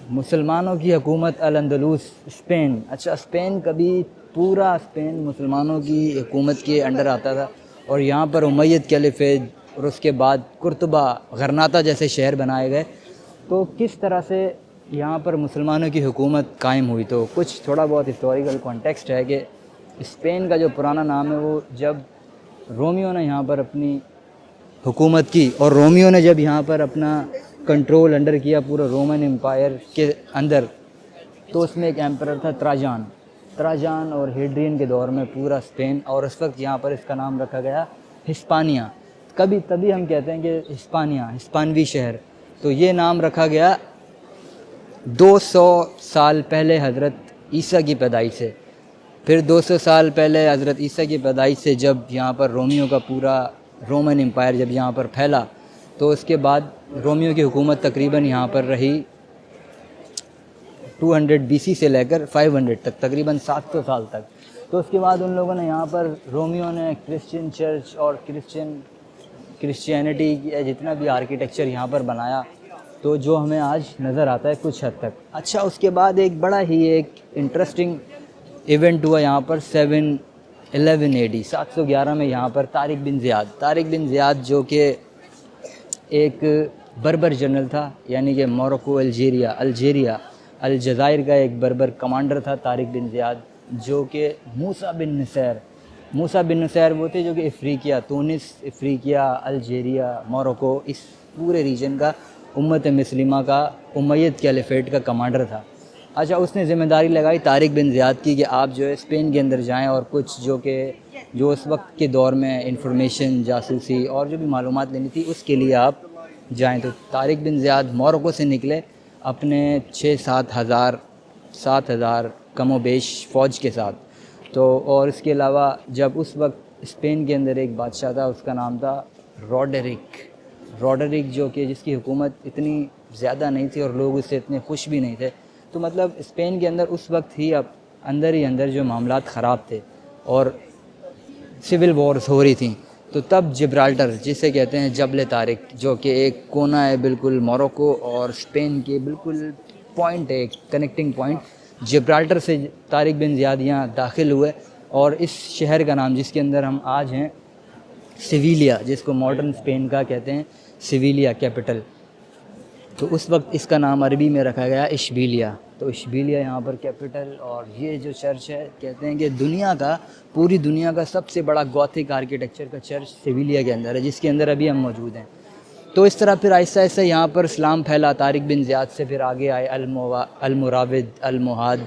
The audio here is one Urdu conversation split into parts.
مسلمانوں کی حکومت الاندلس اسپین. اچھا اسپین کبھی پورا اسپین مسلمانوں کی حکومت کے انڈر آتا تھا اور یہاں پر امید کیلیفیٹ اور اس کے بعد قرطبہ غرناطہ جیسے شہر بنائے گئے. تو کس طرح سے یہاں پر مسلمانوں کی حکومت قائم ہوئی؟ تو کچھ تھوڑا بہت ہسٹوریکل کانٹیکسٹ ہے کہ اسپین کا جو پرانا نام ہے وہ جب رومیو نے یہاں پر اپنی حکومت کی اور رومیو نے جب یہاں پر اپنا کنٹرول انڈر کیا پورا رومن امپائر کے اندر، تو اس میں ایک ایمپرر تھا تراجان اور ہیڈرین کے دور میں پورا اسپین، اور اس وقت یہاں پر اس کا نام رکھا گیا ہسپانیہ. تبھی ہم کہتے ہیں کہ ہسپانوی شہر. تو یہ نام رکھا گیا 200 سال پہلے حضرت عیسیٰ کی پیدائش سے. پھر 200 سال پہلے حضرت عیسیٰ کی پیدائش سے جب یہاں پر رومیو کا پورا رومن امپائر جب یہاں پر پھیلا، تو اس کے بعد رومیو کی حکومت تقریباً یہاں پر رہی 200 BC سے لے کر 500 تک، تقریباً 700 سال تک. تو اس کے بعد ان لوگوں نے یہاں پر رومیو نے کرسچین چرچ اور کرسچینٹی جتنا بھی آرکیٹیکچر یہاں پر بنایا، تو جو ہمیں آج نظر آتا ہے کچھ حد تک. اچھا اس کے بعد ایک بڑا ہی ایک انٹرسٹنگ ایونٹ ہوا یہاں پر 711 AD 711 میں یہاں پر طارق بن زیاد جو کہ ایک بربر جنرل تھا، یعنی کہ موروکو الجزائر کا ایک بربر کمانڈر تھا طارق بن زیاد، جو کہ موسیٰ بن نصیر وہ تھے جو کہ افریقیہ، تونس، افریقیہ، الجیریا، موروکو، اس پورے ریجن کا امت مسلمہ کا امید کیلیفیٹ کا کمانڈر تھا. اچھا اس نے ذمہ داری لگائی طارق بن زیاد کی کہ آپ جو ہے اسپین کے اندر جائیں اور کچھ جو اس وقت کے دور میں انفارمیشن، جاسوسی اور جو بھی معلومات لینی تھی اس کے لیے آپ جائیں. تو طارق بن زیاد موروکو سے نکلے اپنے 7 ہزار کم و بیش فوج کے ساتھ. تو اور اس کے علاوہ جب اس وقت اسپین کے اندر ایک بادشاہ تھا، اس کا نام تھا روڈرک جو کہ جس کی حکومت اتنی زیادہ نہیں تھی اور لوگ اس سے اتنے خوش بھی نہیں تھے. تو مطلب اسپین کے اندر اس وقت ہی اندر جو معاملات خراب تھے اور سول وارز ہو رہی تھیں. تو تب جبرالٹر جسے کہتے ہیں جبل طارق، جو کہ ایک کونا ہے بالکل موروکو اور اسپین کے بالکل پوائنٹ ہے، ایک کنیکٹنگ پوائنٹ، جبرالٹر سے طارق بن زیاد یہاں داخل ہوئے. اور اس شہر کا نام جس کے اندر ہم آج ہیں سیویلیا، جس کو ماڈرن اسپین کا کہتے ہیں سیویلیا کیپٹل، تو اس وقت اس کا نام عربی میں رکھا گیا اشبیلیا. تو اشبیلیا یہاں پر کیپٹل. اور یہ جو چرچ ہے کہتے ہیں کہ پوری دنیا کا سب سے بڑا گوتھک آرکیٹیکچر کا چرچ سیویلیا کے اندر ہے، جس کے اندر ابھی ہم موجود ہیں. تو اس طرح پھر آہستہ آہستہ یہاں پر اسلام پھیلا. طارق بن زیاد سے پھر آگے آئے المراود، المہاد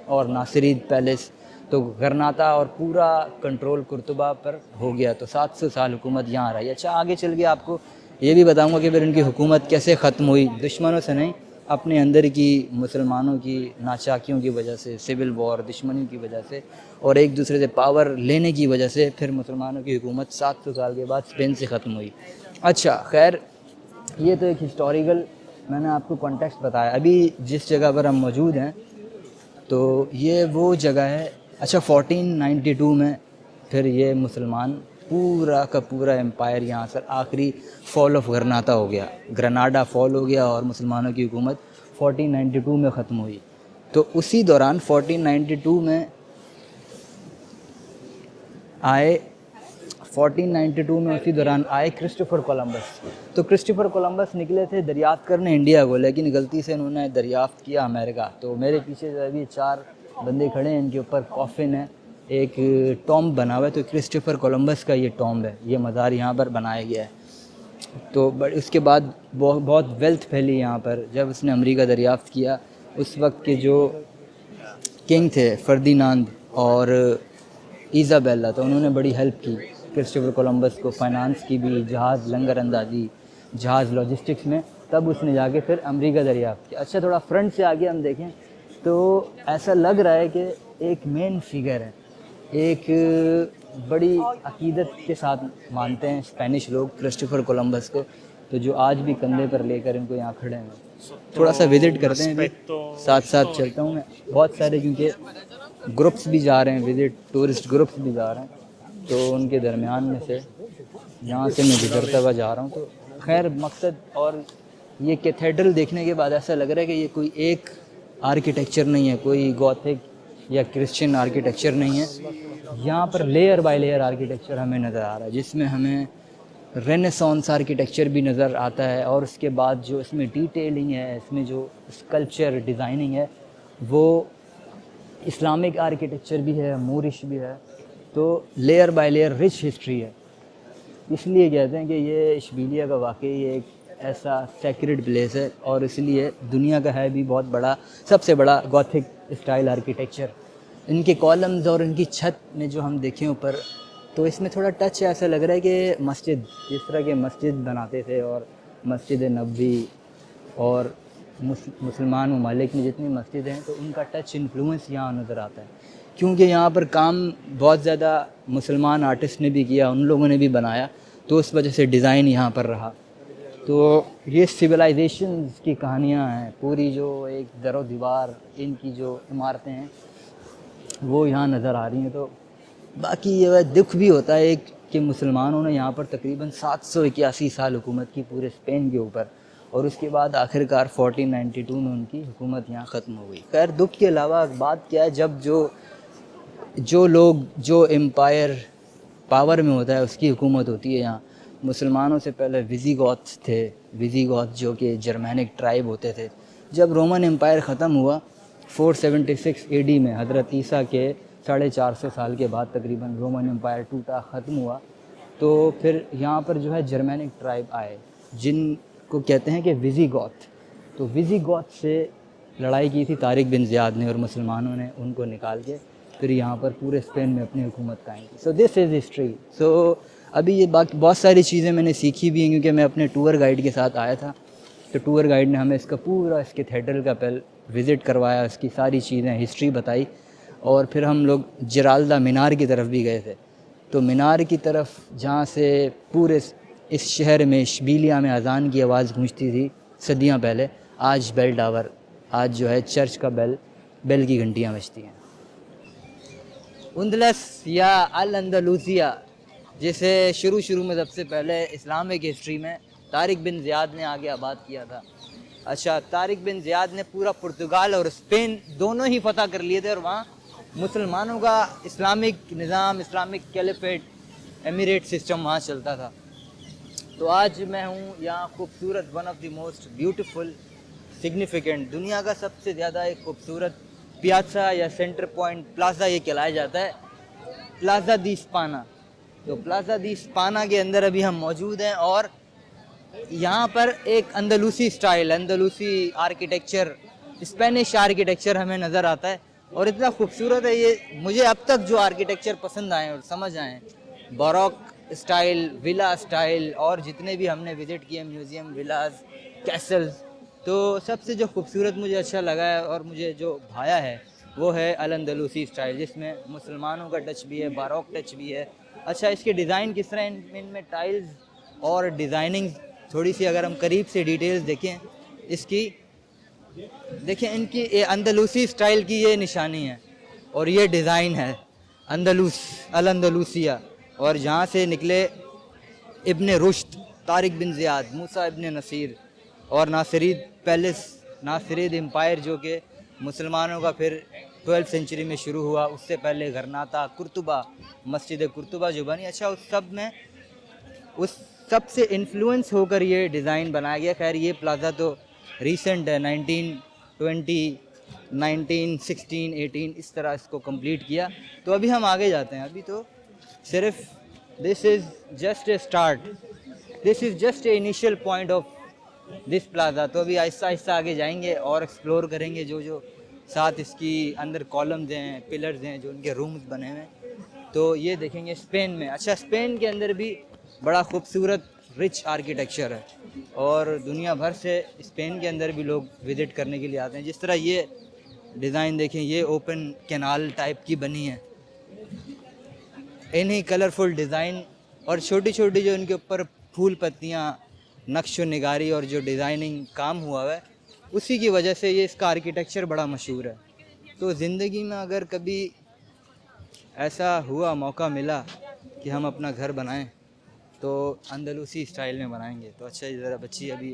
اور ناصرید پیلس. تو غرناطہ اور پورا کنٹرول قرطبہ پر ہو گیا. تو 700 سال حکومت یہاں رہی. اچھا آگے چل کے آپ کو یہ بھی بتاؤں گا کہ پھر ان کی حکومت کیسے ختم ہوئی. دشمنوں سے نہیں، اپنے اندر کی مسلمانوں کی ناچاکیوں کی وجہ سے، سول وار، دشمنی کی وجہ سے اور ایک دوسرے سے پاور لینے کی وجہ سے پھر مسلمانوں کی حکومت 700 سال کے بعد اسپین سے ختم ہوئی. اچھا خیر یہ تو ایک ہسٹوریکل میں نے آپ کو کانٹیکسٹ بتایا. ابھی جس جگہ پر ہم موجود ہیں تو یہ وہ جگہ ہے. اچھا 1492 میں پھر یہ مسلمان پورا کا پورا امپائر یہاں سے آخری فال آف غرناطہ ہو گیا، گرناڈا فال ہو گیا اور مسلمانوں کی حکومت 1492 میں ختم ہوئی. تو اسی دوران 1492 میں آئے کرسٹوفر کولمبس. تو کرسٹوفر کولمبس نکلے تھے دریافت کرنے انڈیا کو، لیکن غلطی سے انہوں نے دریافت کیا امریکہ. تو میرے پیچھے جو ابھی 4 بندے کھڑے ہیں، ان کے اوپر کافن ہے، ایک ٹامب بنا ہوا ہے. تو کرسٹوفر کولمبس کا یہ ٹامب ہے، یہ مزار یہاں پر بنایا گیا ہے. تو اس کے بعد بہت ویلتھ پھیلی یہاں پر جب اس نے امریکہ دریافت کیا. اس وقت کے جو کنگ تھے فردیناند اور ایزابیلا، تو انہوں نے بڑی ہیلپ کی کرسٹوفر کولمبس کو، فائنانس کی بھی، جہاز لنگر اندازی، جہاز لاجسٹکس میں. تب اس نے جا کے پھر امریکہ دریافت کیا. اچھا تھوڑا فرنٹ سے آگے ہم دیکھیں تو ایسا لگ رہا ہے کہ ایک مین فگر ہے، ایک بڑی عقیدت کے ساتھ مانتے ہیں اسپینش لوگ کرسٹوفر کولمبس کو، تو جو آج بھی کندھے پر لے کر ان کو یہاں کھڑے ہیں. تھوڑا سا وزٹ کرتے ہیں ابھی، ساتھ چلتا ہوں میں. بہت سارے کیونکہ گروپس بھی جا رہے ہیں وزٹ، ٹورسٹ گروپس بھی جا رہے ہیں، تو ان کے درمیان میں سے یہاں سے میں گزرتا ہوا جا رہا ہوں. تو خیر مقصد اور یہ کیتھیڈرل دیکھنے کے بعد ایسا لگ رہا ہے کہ یہ کوئی ایک آرکیٹیکچر نہیں ہے، کوئی گوتھک یا کرسچن آرکیٹیکچر نہیں ہے. یہاں پر لیئر بائی لیئر آرکیٹیکچر ہمیں نظر آ رہا ہے، جس میں ہمیں رینیسانس آرکیٹیکچر بھی نظر آتا ہے، اور اس کے بعد جو اس میں ڈیٹیلنگ ہے، اس میں جو اسکلپچر ڈیزائننگ ہے وہ اسلامک آرکیٹیکچر بھی ہے، مورش بھی ہے. تو layer by layer rich history ہے. اس لیے کہتے ہیں کہ یہ اشبیلیہ کا واقعی ایک ایسا سیکرڈ پلیس ہے، اور اس لیے دنیا کا ہے بھی بہت بڑا، سب سے بڑا گوتھک اسٹائل آرکیٹیکچر. ان کے کالمز اور ان کی چھت میں جو ہم دیکھیں اوپر، تو اس میں تھوڑا ٹچ ایسا لگ رہا ہے کہ مسجد، جس طرح کے مسجد بناتے تھے، اور مسجد نبوی اور مسلمان ممالک میں جتنی مسجدیں ہیں، تو ان کا ٹچ انفلوئنس یہاں نظر آتا ہے. کیونکہ یہاں پر کام بہت زیادہ مسلمان آرٹسٹ نے بھی کیا، ان لوگوں نے بھی بنایا، تو اس وجہ سے ڈیزائن یہاں پر رہا. تو یہ سویلائزیشنز کی کہانیاں ہیں، پوری جو ایک در و دیوار ان کی جو عمارتیں ہیں وہ یہاں نظر آ رہی ہیں. تو باقی یہ دکھ بھی ہوتا ہے ایک کہ مسلمانوں نے یہاں پر تقریباً 781 سال حکومت کی پورے اسپین کے اوپر، اور اس کے بعد آخرکار 1492 میں ان کی حکومت یہاں ختم ہو گئی. خیر دکھ کے علاوہ بات کیا ہے، جب جو لوگ جو امپائر پاور میں ہوتا ہے اس کی حکومت ہوتی ہے یہاں. مسلمانوں سے پہلے ویزیگوتھ تھے، ویزیگوتھ جو کہ جرمینک ٹرائب ہوتے تھے. جب رومن امپائر ختم ہوا 476 AD میں، حضرت عیسیٰ کے 450 سال کے بعد تقریباً رومن امپائر ٹوٹا، ختم ہوا. تو پھر یہاں پر جو ہے جرمینک ٹرائب آئے، جن کو کہتے ہیں کہ ویزیگوتھ. تو ویزیگوتھ سے لڑائی کی تھی طارق بن زیاد نے، اور مسلمانوں نے ان کو نکال کے پھر یہاں پر پورے اسپین میں اپنی حکومت قائم کی. سو دس از ہسٹری. سو ابھی یہ باقی بہت ساری چیزیں میں نے سیکھی بھی ہیں، کیونکہ میں اپنے ٹور گائیڈ کے ساتھ آیا تھا. تو ٹور گائیڈ نے ہمیں اس کا پورا اس کیتھیڈرل کا وزٹ کروایا، اس کی ساری چیزیں ہسٹری بتائی. اور پھر ہم لوگ جرالدہ مینار کی طرف بھی گئے تھے. تو مینار کی طرف جہاں سے پورے اس شہر میں اشبیلیہ میں اذان کی آواز گونجتی تھی صدیاں پہلے، آج بیل ٹاور، آج جو ہے چرچ کا بیل کی گھنٹیاں بجتی ہیں. اندلس یا الاندلوسیہ، جسے شروع میں سب سے پہلے اسلامک ہسٹری میں طارق بن زیاد نے آگے آباد کیا تھا. اچھا، طارق بن زیاد نے پورا پرتگال اور اسپین دونوں ہی فتح کر لیے تھے، اور وہاں مسلمانوں کا اسلامک نظام، اسلامک کیلیفیٹ ایمیریٹ سسٹم وہاں چلتا تھا. تو آج میں ہوں یہاں خوبصورت، one of the most beautiful significant, دنیا کا سب سے زیادہ ایک خوبصورت پیازا یا سینٹر پوائنٹ پلازا یہ کہلایا جاتا ہے، پلازا دی اسپانا. تو پلازا دی اسپانا کے اندر ابھی ہم موجود ہیں، اور یہاں پر ایک اندلوسی اسٹائل، اندلوسی آرکیٹیکچر، اسپینش آرکیٹیکچر ہمیں نظر آتا ہے. اور اتنا خوبصورت ہے یہ. مجھے اب تک جو آرکیٹیکچر پسند آئے اور سمجھ آئے، باروک اسٹائل، ولا اسٹائل، اور جتنے بھی ہم نے وزٹ کیے میوزیم، ولاز، کیسلز، تو سب سے جو خوبصورت مجھے اچھا لگا ہے اور مجھے جو بھایا ہے وہ ہے الاندلوسی اسٹائل، جس میں مسلمانوں کا ٹچ بھی ہے، باروک ٹچ بھی ہے. اچھا، اس کے ڈیزائن کس طرح، ان میں ٹائلز اور ڈیزائننگ تھوڑی سی اگر ہم قریب سے ڈیٹیلز دیکھیں اس کی، دیکھیں ان کی اندلوسی اسٹائل کی یہ نشانی ہے، اور یہ ڈیزائن ہے الاندلوسیہ. اور جہاں سے نکلے ابن رشد، طارق بن زیاد، موسیٰ ابن نصیر، اور ناصرید پیلس، ناصرید امپائر جو کہ مسلمانوں کا پھر 12 سینچری میں شروع ہوا. اس سے پہلے غرناطہ، قرطبہ، مسجد قرطبہ جو بنی. اچھا، اس سب سے انفلوئنس ہو کر یہ ڈیزائن بنایا گیا. خیر یہ پلازا تو ریسنٹ ہے، 1920، 1916، 18 اس طرح اس کو کمپلیٹ کیا. تو ابھی ہم آگے جاتے ہیں. ابھی تو صرف this is just a start, this is just a initial point of this plaza. تو ابھی آہستہ آہستہ آگے جائیں گے اور ایکسپلور کریں گے جو ساتھ اس کی اندر کالمز ہیں، پلرز ہیں، جو ان کے رومز بنے ہوئے ہیں. تو یہ دیکھیں گے اسپین میں. اچھا، اسپین کے اندر بھی بڑا خوبصورت رچ آرکیٹیکچر ہے، اور دنیا بھر سے اسپین کے اندر بھی لوگ وزٹ کرنے کے لیے آتے ہیں. جس طرح یہ ڈیزائن دیکھیں، یہ اوپن کینال ٹائپ کی بنی ہے، انہی کلرفل ڈیزائن اور چھوٹی چھوٹی جو ان کے اوپر پھول پتیاں، نقش و نگاری اور جو ڈیزائننگ کام ہوا ہے، اسی کی وجہ سے یہ اس کا آرکیٹیکچر بڑا مشہور ہے. تو زندگی میں اگر کبھی ایسا ہوا، موقع ملا کہ ہم اپنا گھر بنائیں تو اندلوسی اسٹائل میں بنائیں گے. تو اچھا، ذرا بچی ابھی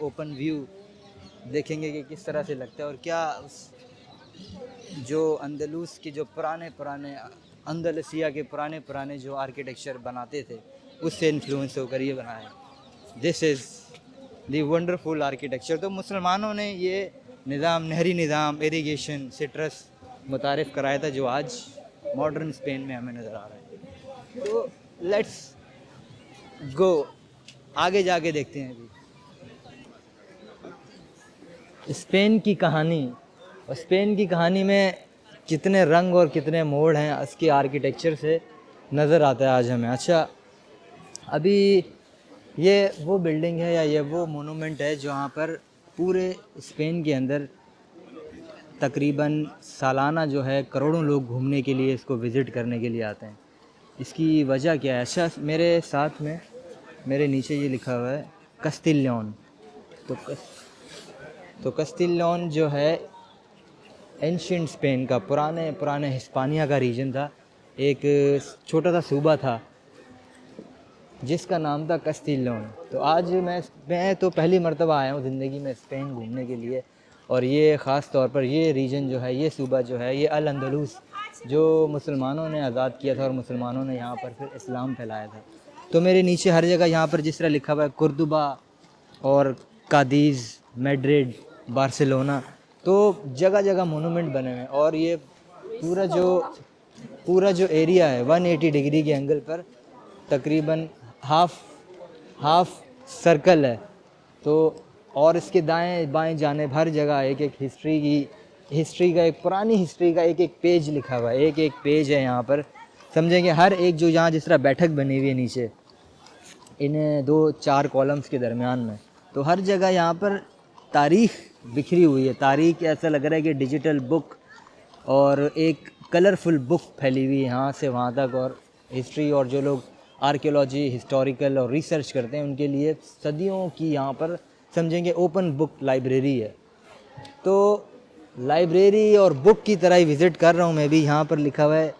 اوپن ویو دیکھیں گے کہ کس طرح سے لگتا ہے اور کیا جو اندلس کے جو پرانے اندلسیہ کے پرانے جو آرکیٹیکچر بناتے تھے اس سے انفلوئنس ہو کر یہ بنایا ہے. دس از دی ونڈرفل آرکیٹیکچر. تو مسلمانوں نے یہ نظام، نہری نظام، ایریگیشن، سٹرس متعارف کرایا تھا جو آج ماڈرن اسپین میں ہمیں نظر آ رہا ہے. تو لیٹس گو، آگے جا کے دیکھتے ہیں ابھی اسپین کی کہانی. اور اسپین کی کہانی میں کتنے رنگ اور کتنے موڑ ہیں اس کی آرکیٹیکچر سے نظر آتا ہے آج ہمیں. اچھا، ابھی یہ وہ بلڈنگ ہے یا یہ وہ مونومنٹ ہے جہاں پر پورے اسپین کے اندر تقریباً سالانہ جو ہے کروڑوں لوگ گھومنے کے لیے اس کو وزٹ کرنے کے لیے آتے ہیں. اس کی وجہ کیا ہے؟ اچھا، میرے ساتھ میں میرے نیچے یہ لکھا ہوا ہے کستیلیون. تو کستیلیون جو ہے اینشینٹ اسپین کا پرانے ہسپانیہ کا ریجن تھا. ایک چھوٹا سا صوبہ تھا جس کا نام تھا کستیلیون. تو آج میں تو پہلی مرتبہ آیا ہوں زندگی میں اسپین گھومنے کے لیے. اور یہ خاص طور پر یہ ریجن جو ہے، یہ صوبہ جو ہے، یہ الاندلس جو مسلمانوں نے آزاد کیا تھا اور مسلمانوں نے یہاں پر پھر اسلام پھیلایا تھا. تو میرے نیچے ہر جگہ یہاں پر جس طرح لکھا ہوا ہے کردوبا اور کادیز، میڈرڈ، بارسلونا، تو جگہ جگہ مونومنٹ بنے ہوئے ہیں. اور یہ پورا جو ایریا ہے 180 ڈگری کے اینگل پر تقریباً ہاف سرکل ہے. تو اور اس کے دائیں بائیں جانب ہر جگہ ایک ہسٹری کا ایک پرانی ہسٹری کا ایک پیج لکھا ہوا ہے. ایک پیج ہے یہاں پر، سمجھیں کہ ہر ایک جو یہاں جس طرح بیٹھک بنی ہوئی ہے نیچے انہیں 2-4 کالمز کے درمیان میں، تو ہر جگہ یہاں پر تاریخ بکھری ہوئی ہے. تاریخ ایسا لگ رہا ہے کہ ڈیجیٹل بک اور ایک کلرفل بک پھیلی ہوئی ہے یہاں سے وہاں تک. اور ہسٹری اور جو لوگ آرکیولوجی، ہسٹوریکل اور ریسرچ کرتے ہیں ان کے لیے صدیوں کی یہاں پر سمجھیں کہ اوپن بک لائبریری ہے. تو لائبریری اور بک کی طرح ہی وزٹ کر رہا ہوں میں بھی. یہاں پر لکھا ہوا ہے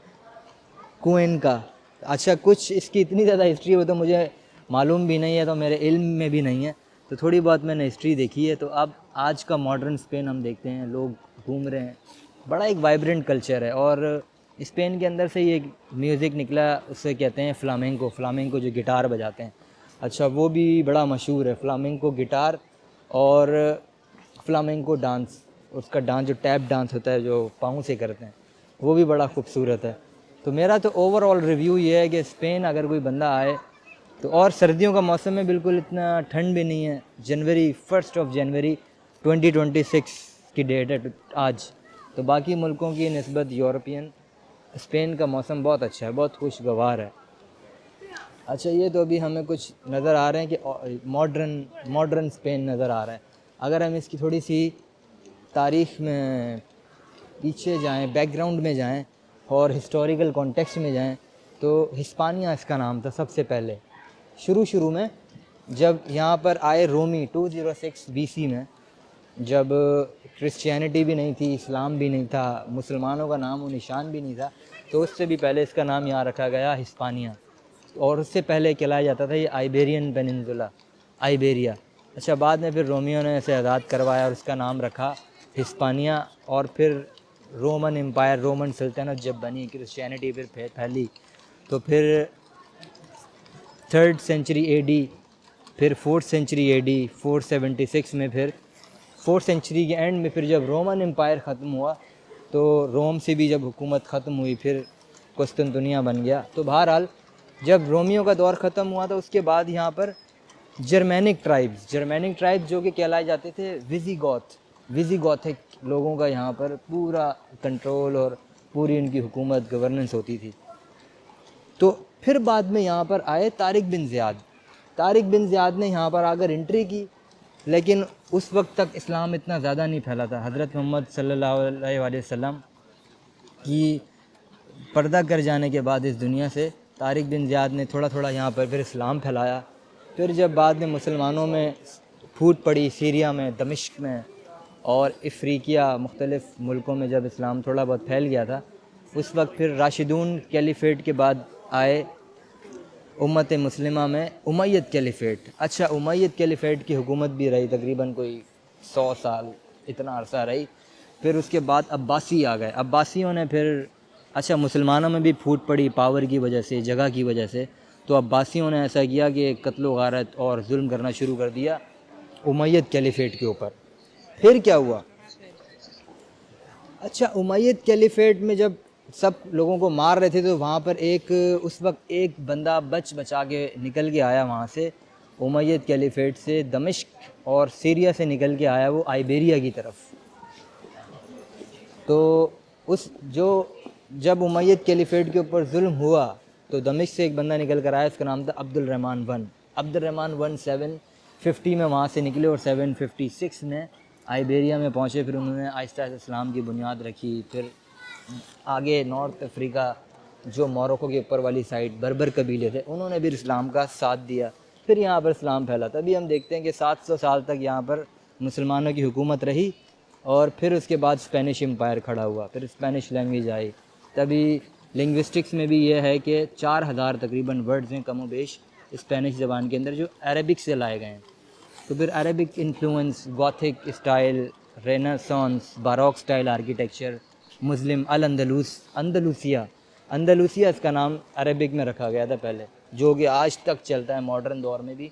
کوئن کا. اچھا، کچھ اس کی اتنی زیادہ ہسٹری ہو تو مجھے معلوم بھی نہیں ہے، تو میرے علم میں بھی نہیں ہے. تو تھوڑی بہت میں نے ہسٹری دیکھی ہے. تو اب آج کا ماڈرن اسپین ہم دیکھتے ہیں، لوگ گھوم رہے ہیں، بڑا ایک وائبرنٹ کلچر ہے. اور اسپین کے اندر سے یہ میوزک نکلا، اسے کہتے ہیں فلامنکو جو گٹار بجاتے ہیں. اچھا، وہ بھی بڑا مشہور ہے فلامنکو گٹار. اور فلامنکو ڈانس، اس کا ڈانس جو ٹیپ ڈانس ہوتا ہے جو پاؤں سے کرتے ہیں، وہ بھی بڑا خوبصورت ہے. تو میرا تو اوور آل ریویو یہ ہے کہ اسپین اگر کوئی بندہ آئے تو، اور سردیوں کا موسم ہے، بالکل اتنا ٹھنڈ بھی نہیں ہے. 1 جنوری 2026 کی ڈیٹ ہے آج. تو باقی ملکوں کی نسبت یورپین اسپین کا موسم بہت اچھا ہے، بہت خوشگوار ہے. اچھا، یہ تو ابھی ہمیں کچھ نظر آ رہے ہیں کہ ماڈرن اسپین نظر آ رہا ہے. اگر ہم اس کی تھوڑی سی تاریخ میں پیچھے جائیں، بیک گراؤنڈ میں جائیں اور ہسٹوریکل کانٹیکسٹ میں جائیں، تو ہسپانیہ اس کا نام تھا سب سے پہلے. شروع میں جب یہاں پر آئے رومی 206 BC میں، جب کرسچینٹی بھی نہیں تھی، اسلام بھی نہیں تھا، مسلمانوں کا نام و نشان بھی نہیں تھا، تو اس سے بھی پہلے اس کا نام یہاں رکھا گیا ہسپانیہ. اور اس سے پہلے کہلایا جاتا تھا یہ آئیبیرین پیننسولا، آئیبیریا. اچھا، بعد میں پھر رومیوں نے اسے آزاد کروایا اور اس کا نام رکھا ہسپانیہ. اور پھر رومن امپائر، رومن سلطنت جب بنی، کرسچینٹی پھر پھیلی، تو پھر 3rd سینچری AD، پھر 4th سینچری AD 476 میں، پھر 4th سینچری کے اینڈ میں پھر جب رومن امپائر ختم ہوا تو روم سے بھی جب حکومت ختم ہوئی، پھر قسطنطنیہ بن گیا. تو بہرحال جب رومیوں کا دور ختم ہوا تو اس کے بعد یہاں پر جرمینک ٹرائبز جو کہ کہلائے جاتے تھے ویزیگوتھک لوگوں کا یہاں پر پورا کنٹرول اور پوری ان کی حکومت، گورننس ہوتی تھی. تو پھر بعد میں یہاں پر آئے طارق بن زیاد نے یہاں پر آ کر انٹری کی. لیکن اس وقت تک اسلام اتنا زیادہ نہیں پھیلا تھا. حضرت محمد صلی اللہ علیہ وآلہ وسلم کی پردہ کر جانے کے بعد اس دنیا سے طارق بن زیاد نے تھوڑا یہاں پر پھر اسلام پھیلایا. پھر جب بعد میں مسلمانوں میں پھوٹ پڑی، سیریا میں، دمشق میں اور افریقیہ مختلف ملکوں میں جب اسلام تھوڑا بہت پھیل گیا تھا، اس وقت پھر راشدون کیلیفیٹ کے بعد آئے امت مسلمہ میں امید کیلیفیٹ. اچھا امید کیلیفیٹ کی حکومت بھی رہی تقریباً کوئی 100 سال اتنا عرصہ رہی. پھر اس کے بعد عباسی آ گئے. عباسیوں نے پھر اچھا مسلمانوں میں بھی پھوٹ پڑی پاور کی وجہ سے, جگہ کی وجہ سے, تو عباسیوں نے ایسا کیا کہ قتل و غارت اور ظلم کرنا شروع کر دیا امید کیلیفیٹ کے اوپر. پھر کیا ہوا؟ اچھا امید کیلیفیٹ میں جب سب لوگوں کو مار رہے تھے تو وہاں پر اس وقت ایک بندہ بچا کے نکل کے آیا وہاں سے امید کیلیفیٹ سے, دمشق اور سیریا سے نکل کے آیا وہ آئیبیریا کی طرف. تو جب امید کیلیفیٹ کے اوپر ظلم ہوا تو دمشق سے ایک بندہ نکل کر آیا, اس کا نام تھا عبد الرحمن 1. عبد الرحمن 1 750 میں وہاں سے نکلے اور 756 میں آئیبیریا میں پہنچے. پھر انہوں نے آہستہ آہستہ اسلام کی بنیاد رکھی. پھر آگے نارتھ افریقہ جو موروکو کے اوپر والی سائڈ بربر قبیلے تھے انہوں نے بھی اسلام کا ساتھ دیا. پھر یہاں پر اسلام پھیلا. تبھی ہم دیکھتے ہیں کہ 700 سال تک یہاں پر مسلمانوں کی حکومت رہی. اور پھر اس کے بعد اسپینش امپائر کھڑا ہوا, پھر اسپینش لینگویج آئی. تبھی لنگوسٹکس میں بھی یہ ہے کہ 4000 تقریباً ورڈز ہیں کم و بیش اسپینش زبان کے اندر جو عربک سے لائے گئے ہیں. تو پھر Arabic influence, gothic style, renaissance, baroque style architecture, مسلم اندلوسیہ اس کا نام عربک میں رکھا گیا تھا پہلے, جو کہ آج تک چلتا ہے ماڈرن دور میں بھی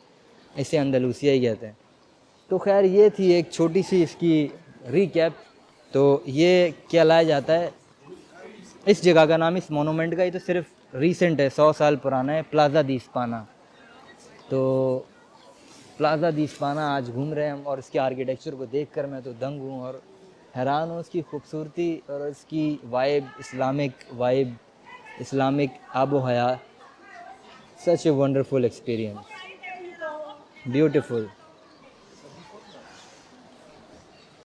اسے اندلوسیہ ہی کہتے ہیں. تو خیر یہ تھی ایک چھوٹی سی اس کی ریکیپ. تو یہ کیا لایا جاتا ہے اس جگہ کا نام, اس مونومنٹ کا, یہ تو صرف ریسنٹ ہے 100 سال پرانا ہے, پلازا دی اسپانا. تو پلازا دی اسپانا آج گھوم رہے ہیں ہم, اور اس کے آرکیٹیکچر کو دیکھ کر میں تو دنگ ہوں اور حیران ہوں. اس کی خوبصورتی اور اس کی وائب, اسلامک آب و حیات, سچ اے ونڈرفل ایکسپیرینس, بیوٹیفل.